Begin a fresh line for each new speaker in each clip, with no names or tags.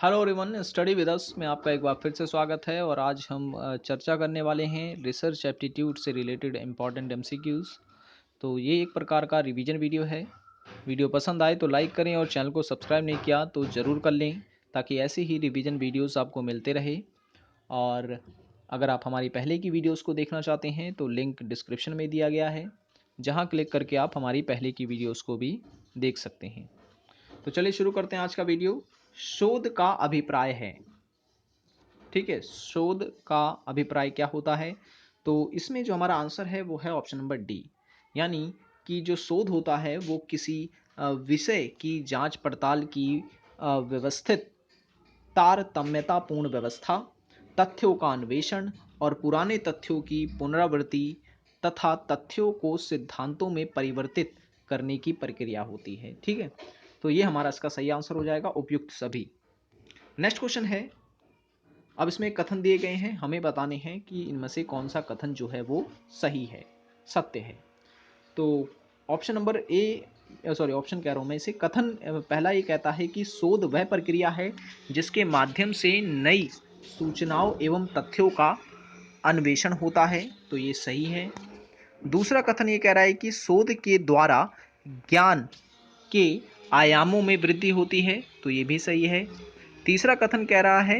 Hello everyone, study with us में आपका एक बार फिर से स्वागत है। और आज हम चर्चा करने वाले हैं रिसर्च एप्टीट्यूड से रिलेटेड इम्पॉर्टेंट एमसीक्यूज़। तो ये एक प्रकार का रिवीजन वीडियो है। वीडियो पसंद आए तो लाइक करें और चैनल को सब्सक्राइब नहीं किया तो ज़रूर कर लें, ताकि ऐसे ही रिवीजन वीडियोस आपको मिलते रहे। और अगर आप हमारी पहले की वीडियोस को देखना चाहते हैं तो लिंक डिस्क्रिप्शन में दिया गया है, जहां क्लिक करके आप हमारी पहले की वीडियोस को भी देख सकते हैं। तो चलिए शुरू करते हैं आज का वीडियो। शोध का अभिप्राय है। ठीक है, शोध का अभिप्राय क्या होता है? तो इसमें जो हमारा आंसर है वो है ऑप्शन नंबर डी। यानी कि जो शोध होता है वो किसी विषय की जांच पड़ताल की व्यवस्थित तारतम्यतापूर्ण व्यवस्था, तथ्यों का अन्वेषण और पुराने तथ्यों की पुनरावृत्ति तथा तथ्यों को सिद्धांतों में परिवर्तित करने की प्रक्रिया होती है। ठीक है, तो ये हमारा इसका सही आंसर हो जाएगा, उपयुक्त सभी। नेक्स्ट क्वेश्चन है। अब इसमें कथन दिए गए हैं, हमें बताने हैं कि इनमें से कौन सा कथन जो है वो सही है, सत्य है। तो option number A, sorry option कह रहा हूँ मैं इसे, कथन पहला ये कहता है कि शोध वह प्रक्रिया है जिसके माध्यम से नई सूचनाओं एवं तथ्यों का अन्वेषण होता है। तो ये सही है। दूसरा कथन ये कह रहा है कि शोध के द्वारा ज्ञान के आयामों में वृद्धि होती है। तो ये भी सही है। तीसरा कथन कह रहा है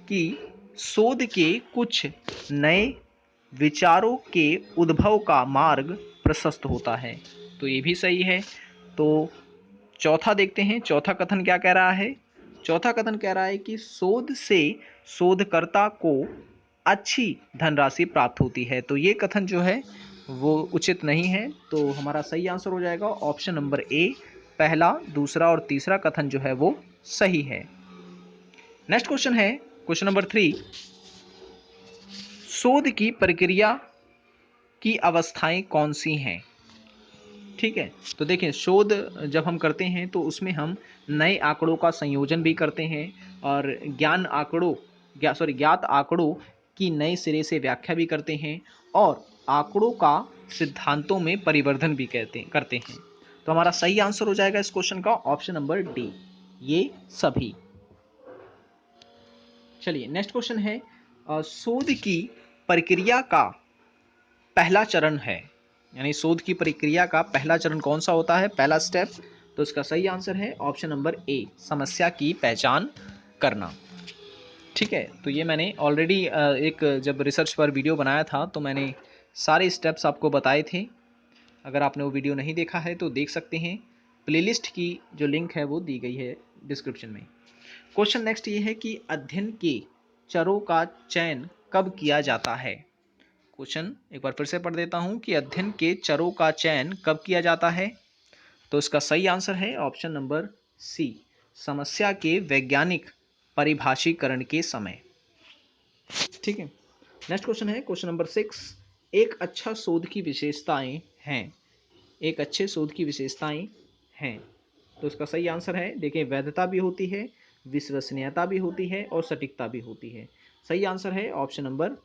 कि शोध के कुछ नए विचारों के उद्भव का मार्ग प्रशस्त होता है। तो ये भी सही है। तो चौथा देखते हैं, चौथा कथन क्या कह रहा है। चौथा कथन कह रहा है कि शोध से शोधकर्ता को अच्छी धनराशि प्राप्त होती है। तो ये कथन जो है वो उचित नहीं है। तो हमारा सही आंसर हो जाएगा ऑप्शन नंबर ए। पहला, दूसरा और तीसरा कथन जो है वो सही है। नेक्स्ट क्वेश्चन है क्वेश्चन नंबर 3। शोध की प्रक्रिया की अवस्थाएं कौन सी हैं? ठीक है, तो देखिए, शोध जब हम करते हैं तो उसमें हम नए आंकड़ों का संयोजन भी करते हैं और ज्ञात आंकड़ों की नए सिरे से व्याख्या भी करते हैं और आंकड़ों का सिद्धांतों में परिवर्धन भी करते हैं। तो हमारा सही आंसर हो जाएगा इस क्वेश्चन का ऑप्शन नंबर डी, ये सभी। चलिए नेक्स्ट क्वेश्चन है। शोध की प्रक्रिया का पहला चरण है, यानी शोध की प्रक्रिया का पहला चरण कौन सा होता है, पहला स्टेप? तो इसका सही आंसर है ऑप्शन नंबर ए, समस्या की पहचान करना। ठीक है, तो ये मैंने ऑलरेडी एक जब रिसर्च पर वीडियो बनाया था तो मैंने सारे स्टेप्स आपको बताए थे। अगर आपने वो वीडियो नहीं देखा है तो देख सकते हैं, प्लेलिस्ट की जो लिंक है वो दी गई है डिस्क्रिप्शन में। क्वेश्चन नेक्स्ट ये है कि अध्ययन के चरों का चयन कब किया जाता है? क्वेश्चन एक बार फिर से पढ़ देता हूं कि अध्ययन के चरों का चयन कब किया जाता है? तो इसका सही आंसर है ऑप्शन नंबर सी, समस्या के वैज्ञानिक परिभाषीकरण के समय। ठीक है, नेक्स्ट क्वेश्चन है क्वेश्चन नंबर 6। एक अच्छा शोध की विशेषताएं हैं। एक अच्छे शोध की विशेषताएं हैं। तो इसका सही आंसर है, देखिए, वैधता भी होती है, विश्वसनीयता भी होती है और सटीकता भी होती है। सही आंसर है ऑप्शन नंबर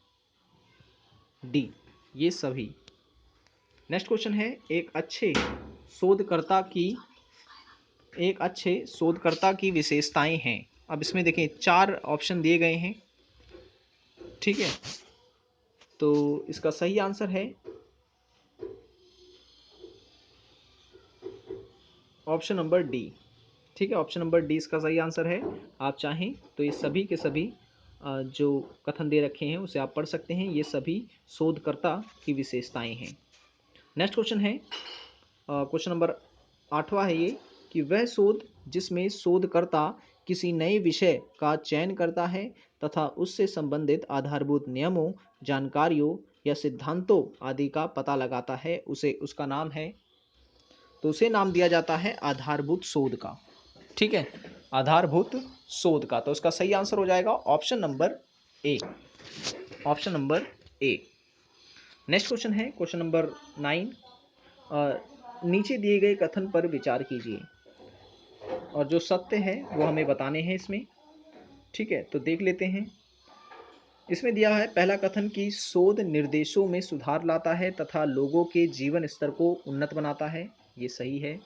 डी, ये सभी। नेक्स्ट क्वेश्चन है, एक अच्छे शोधकर्ता की विशेषताएं हैं। अब इसमें देखिए 4 ऑप्शन दिए गए हैं। ठीक है, तो इसका सही आंसर है ऑप्शन नंबर डी। ठीक है, ऑप्शन नंबर डी इसका सही आंसर है। आप चाहें तो ये सभी के सभी जो कथन दे रखे हैं उसे आप पढ़ सकते हैं। ये सभी शोधकर्ता की विशेषताएं हैं। नेक्स्ट क्वेश्चन है क्वेश्चन नंबर 8वां है ये, कि वह शोध जिसमें शोधकर्ता किसी नए विषय का चयन करता है तथा उससे संबंधित आधारभूत नियमों, जानकारियों या सिद्धांतों आदि का पता लगाता है, उसे उसका नाम है, तो उसे नाम दिया जाता है आधारभूत शोध का। ठीक है, आधारभूत शोध का। तो इसका सही आंसर हो जाएगा option number A, option number A. Next question है क्वेश्चन नंबर 9। नीचे दिए गए कथन पर विचार कीजिए और जो सत्य है वो हमें बताने हैं इसमें। ठीक है, तो देख लेते हैं। इसमें दिया है पहला कथन कि शोध निर्देशों में सुधार लाता है तथा लोगों के जीवन स्तर को उन्नत बनाता है, ये सही है।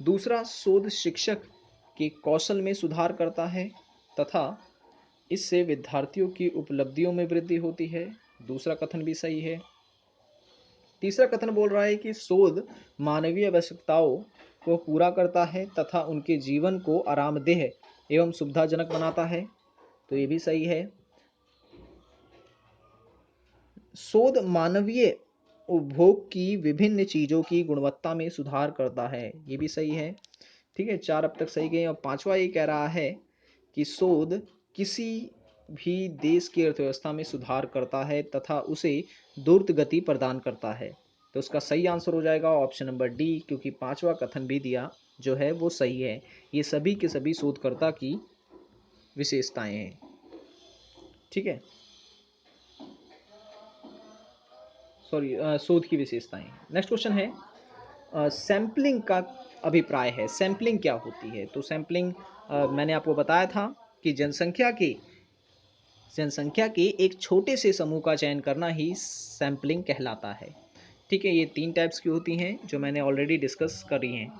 दूसरा, शोध शिक्षक के कौशल में सुधार करता है तथा इससे विद्यार्थियों की उपलब्धियों में वृद्धि होती है। दूसरा कथन भी सही है। तीसरा कथन बोल रहा है कि शोध मानवीय आवश्यकताओं को पूरा करता है तथा उनके जीवन को आरामदेह एवं सुविधाजनक बनाता है, तो ये भी सही है। शोध मानवीय उपभोग की विभिन्न चीजों की गुणवत्ता में सुधार करता है, ये भी सही है। ठीक है, 4 अब तक सही गए। और पांचवा ये कह रहा है कि शोध किसी भी देश की अर्थव्यवस्था में सुधार करता है तथा उसे द्रुत गति प्रदान करता है, तो उसका सही आंसर हो जाएगा ऑप्शन नंबर डी, क्योंकि पांचवा कथन भी दिया जो है वो सही है। ये सभी के सभी शोधकर्ता की विशेषताएं हैं। ठीक है, सॉरी, शोध की विशेषताएं। नेक्स्ट क्वेश्चन है, सैम्पलिंग का अभिप्राय है। सैम्पलिंग क्या होती है? तो सैम्पलिंग मैंने आपको बताया था कि जनसंख्या के एक छोटे से समूह का चयन करना ही सैम्पलिंग कहलाता है। ठीक है, ये 3 टाइप्स की होती हैं जो मैंने ऑलरेडी डिस्कस करी हैं।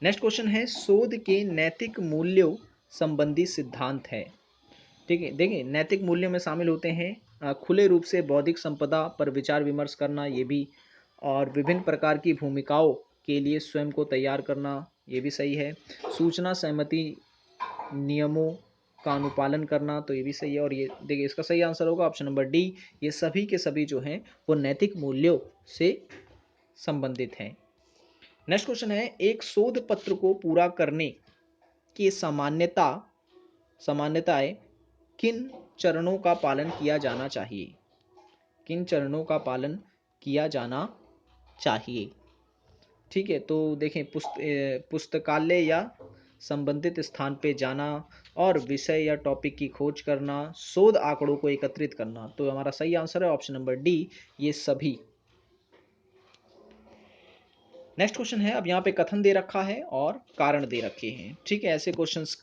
नेक्स्ट क्वेश्चन है, शोध के नैतिक मूल्यों संबंधी सिद्धांत है। ठीक है, देखिए नैतिक मूल्यों में शामिल होते हैं खुले रूप से बौद्धिक संपदा पर विचार विमर्श करना, ये भी, और विभिन्न प्रकार की भूमिकाओं के लिए स्वयं को तैयार करना, ये भी सही है। सूचना सहमति नियमों का अनुपालन करना, तो ये भी सही है। और ये देखिए इसका सही आंसर होगा ऑप्शन नंबर डी, ये सभी के सभी जो हैं वो नैतिक मूल्यों से संबंधित हैं। नेक्स्ट क्वेश्चन है, एक शोध पत्र को पूरा करने की सामान्यताएं किन चरणों का पालन किया जाना चाहिए? किन चरणों का पालन किया जाना चाहिए? ठीक है, तो देखें पुस्तकालय या संबंधित स्थान पे जाना, और विषय या टॉपिक की खोज करना, शोध आंकड़ों को एकत्रित करना, तो हमारा सही आंसर है ऑप्शन नंबर डी, ये सभी। नेक्स्ट क्वेश्चन है, अब यहाँ पे कथन दे रखा है और कारण दे रखे हैं। ठीक है, ऐसे क्वेश्चंस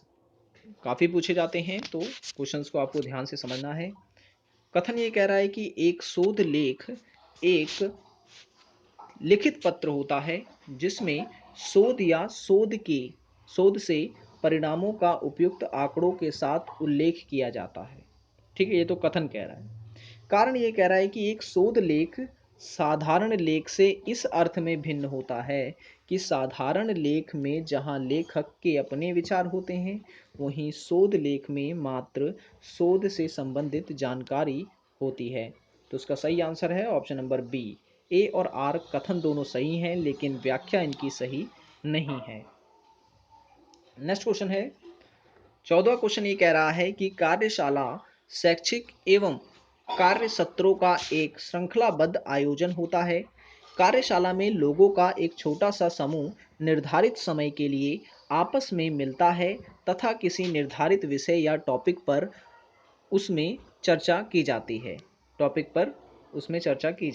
काफ़ी पूछे जाते हैं, तो क्वेश्चंस को आपको ध्यान से समझना है। कथन ये कह रहा है कि एक शोध लेख एक लिखित पत्र होता है जिसमें शोध या शोध से परिणामों का उपयुक्त आंकड़ों के साथ उल्लेख किया जाता है। ठीक है, ये तो कथन कह रहा है। कारण ये कह रहा है कि एक शोध लेख साधारण लेख से इस अर्थ में भिन्न होता है कि साधारण लेख में जहां लेखक के अपने विचार होते हैं, वहीं शोध लेख में मात्र शोध से संबंधित जानकारी होती है, तो उसका सही आंसर है ऑप्शन नंबर बी। ए और आर कथन दोनों सही हैं, लेकिन व्याख्या इनकी सही नहीं है। नेक्स्ट क्वेश्चन है, 14वां क्वेश्चन ये कह रहा है कि कार्यशाला शैक्षिक एवं कार्य सत्रों का एक श्रृंखलाबद्ध आयोजन होता है। कार्यशाला में लोगों का एक छोटा सा समूह निर्धारित समय के लिए आपस में मिलता है तथा किसी निर्धारित विषय या टॉपिक पर उसमें चर्चा की जाती है। टॉपिक पर उसमें चर्चा की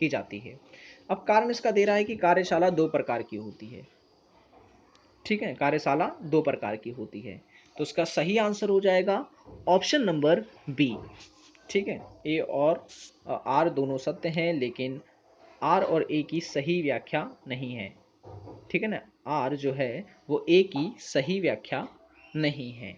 जाती है। अब कारण इसका दे रहा है कि कार्यशाला 2 प्रकार की होती है। ठीक है, कार्यशाला 2 प्रकार की होती है, तो उसका सही आंसर हो जाएगा ऑप्शन नंबर बी। ठीक है, ए और आर दोनों सत्य हैं, लेकिन आर और ए की सही व्याख्या नहीं है। ठीक है ना, आर जो है वो ए की सही व्याख्या नहीं है।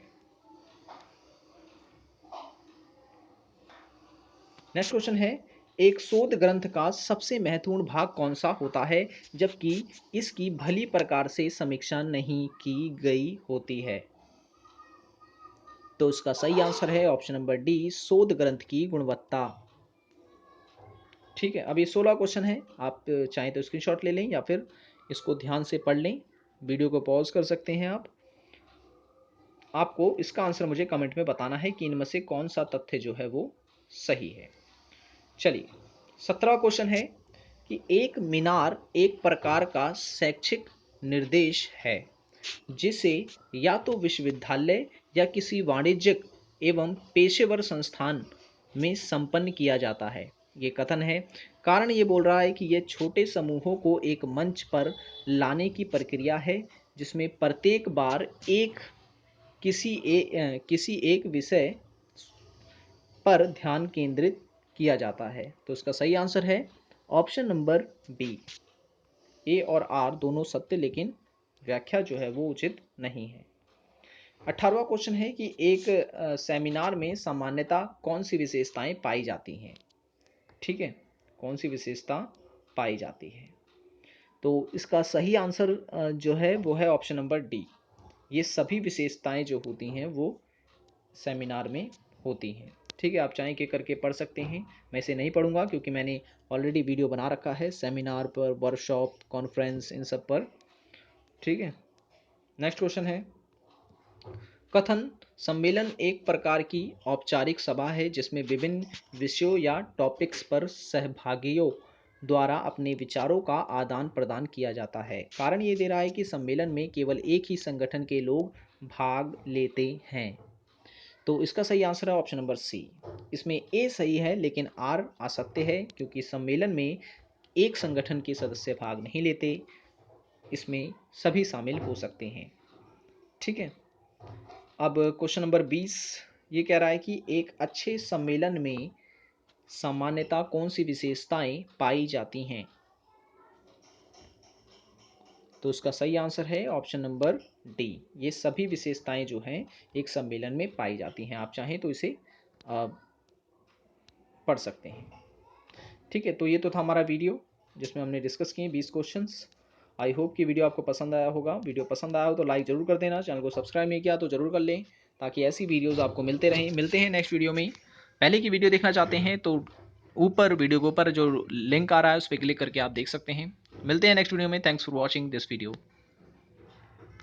नेक्स्ट क्वेश्चन है, एक शोध ग्रंथ का सबसे महत्वपूर्ण भाग कौन सा होता है जबकि इसकी भली प्रकार से समीक्षा नहीं की गई होती है? तो उसका सही आंसर है ऑप्शन नंबर डी, शोध ग्रंथ की गुणवत्ता। ठीक है, अब ये 16 क्वेश्चन है, आप चाहें तो स्क्रीनशॉट ले लें या फिर इसको ध्यान से पढ़ लें, वीडियो को पॉज कर सकते हैं आप। आपको इसका आंसर मुझे कमेंट में बताना है कि इनमें से कौन सा तथ्य जो है वो सही है। चलिए, 17वां क्वेश्चन है कि एक मीनार एक प्रकार का शैक्षिक निर्देश है जिसे या तो विश्वविद्यालय या किसी वाणिज्यिक एवं पेशेवर संस्थान में संपन्न किया जाता है। ये कथन है। कारण ये बोल रहा है कि यह छोटे समूहों को एक मंच पर लाने की प्रक्रिया है जिसमें प्रत्येक बार किसी एक विषय पर ध्यान केंद्रित किया जाता है, तो इसका सही आंसर है ऑप्शन नंबर बी। ए और आर दोनों सत्य, लेकिन व्याख्या जो है वो उचित नहीं है। 18वां क्वेश्चन है कि एक सेमिनार में सामान्यतः कौन सी विशेषताएं पाई जाती हैं। ठीक है, कौन सी विशेषता पाई जाती है। तो इसका सही आंसर जो है वो है ऑप्शन नंबर डी। ये सभी विशेषताएं जो होती हैं वो सेमिनार में होती हैं। ठीक है, आप चाहें कि करके पढ़ सकते हैं। मैं इसे नहीं पढ़ूंगा क्योंकि मैंने ऑलरेडी वीडियो बना रखा है सेमिनार पर, वर्कशॉप, कॉन्फ्रेंस, इन सब पर। ठीक है, नेक्स्ट क्वेश्चन है, कथन सम्मेलन एक प्रकार की औपचारिक सभा है जिसमें विभिन्न विषयों या टॉपिक्स पर सहभागियों द्वारा अपने विचारों का आदान प्रदान किया जाता है। कारण ये दे रहा है कि सम्मेलन में केवल एक ही संगठन के लोग भाग लेते हैं। तो इसका सही आंसर है ऑप्शन नंबर सी। इसमें ए सही है लेकिन आर असत्य है क्योंकि सम्मेलन में एक संगठन के सदस्य भाग नहीं लेते, इसमें सभी शामिल हो सकते हैं। ठीक है, अब क्वेश्चन नंबर 20 ये कह रहा है कि एक अच्छे सम्मेलन में सामान्यतः कौन सी विशेषताएं पाई जाती हैं। तो उसका सही आंसर है ऑप्शन नंबर डी। ये सभी विशेषताएं जो हैं एक सम्मेलन में पाई जाती हैं। आप चाहें तो इसे पढ़ सकते हैं। ठीक है, तो ये तो था हमारा वीडियो जिसमें हमने डिस्कस किए 20 क्वेश्चंस। आई होप कि वीडियो आपको पसंद आया होगा। वीडियो पसंद आया हो तो लाइक ज़रूर कर देना, चैनल को सब्सक्राइब नहीं किया तो ज़रूर कर लें ताकि ऐसी वीडियोज़ आपको मिलते रहें। मिलते हैं नेक्स्ट वीडियो में। पहले की वीडियो देखना चाहते हैं तो ऊपर वीडियो के ऊपर जो लिंक आ रहा है उस पर क्लिक करके आप देख सकते हैं। मिलते हैं नेक्स्ट वीडियो में। Thanks for watching this video.